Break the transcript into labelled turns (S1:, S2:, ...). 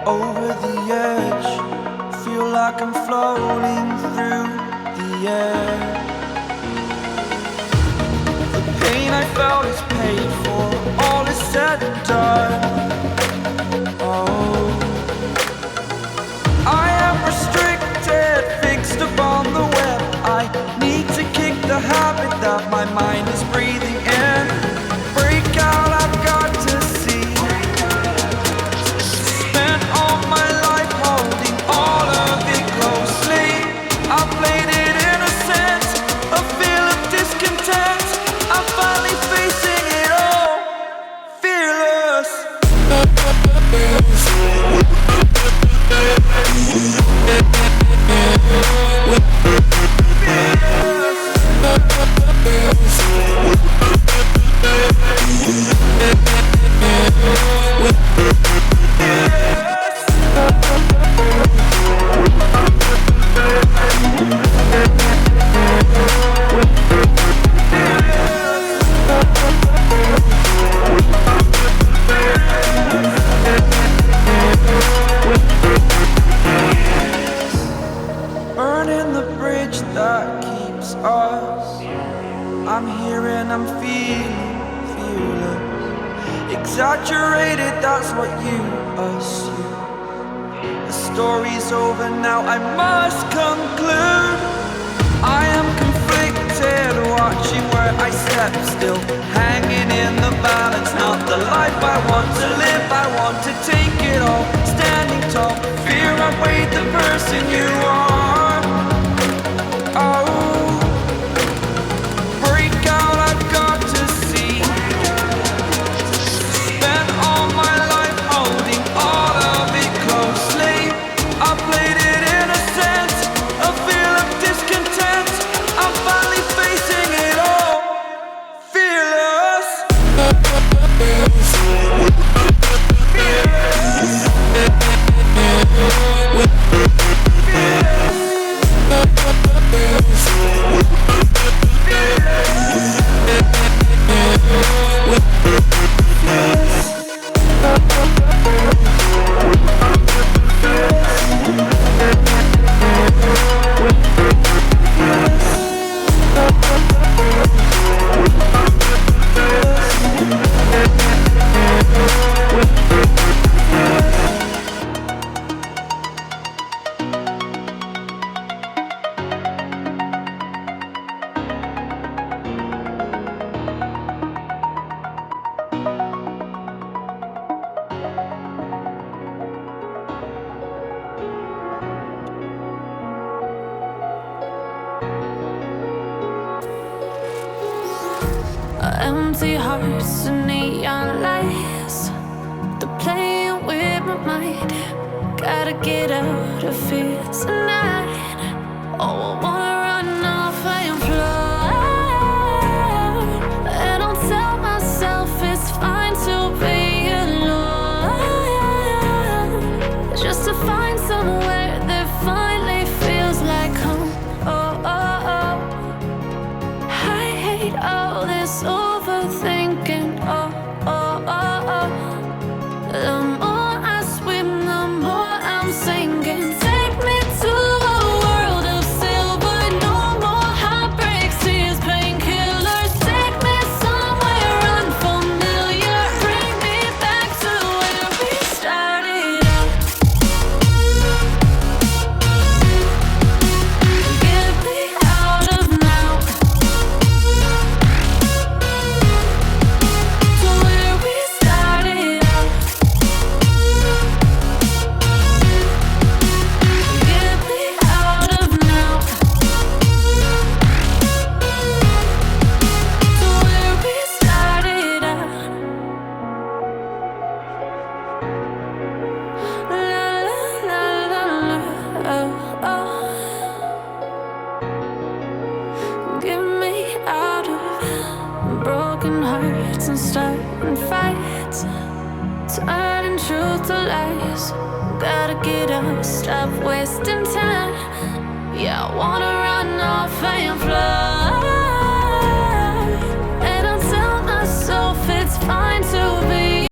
S1: Over the edge, feel like I'm floating through the air. The pain I felt is paid for, all is said and done. Oh, I am restricted, fixed upon the web. I need to kick the habit that my mind is breathing in. Break out, I've got to see. Spent all my life holding all of it closely. I played it innocent, a feel of discontent. I'm finally facing it all, fearless. Burning the bridge that keeps us. I'm here and I'm feeling fearless. Exaggerated, that's what you assume. The story's over now, I must conclude. I am conflicted, watching where I step still, hanging in the balance. Not the life I want to live, I want to take it all. Standing tall, fear outweighed the person you are. Oh, break out, I've got to see. Spent all my life holding all of it closely. I played it innocent, a feel of discontent. I'm finally facing it all, fearless.
S2: Empty hearts and neon lights, they're playing with my mind. Gotta get out of here tonight. Oh, I wanna run off and fly. And I'll tell myself it's fine to be alone, just to find somewhere that finally feels like home. Oh, oh, oh. I hate all this overthinking. Oh, oh, oh, oh. The more I swim, the more I'm sinking. Take me to a world of silver. No more heartbreaks, tears, painkillers. Take me somewhere unfamiliar. Bring me back to where we started out. Get me out of now, to where we started out. Get me out of now, to where we started out. La la la la la, oh, oh. Get me out of broken hearts and starting fights, turning truth to lies. Gotta get up, stop wasting time. Yeah, I wanna run off and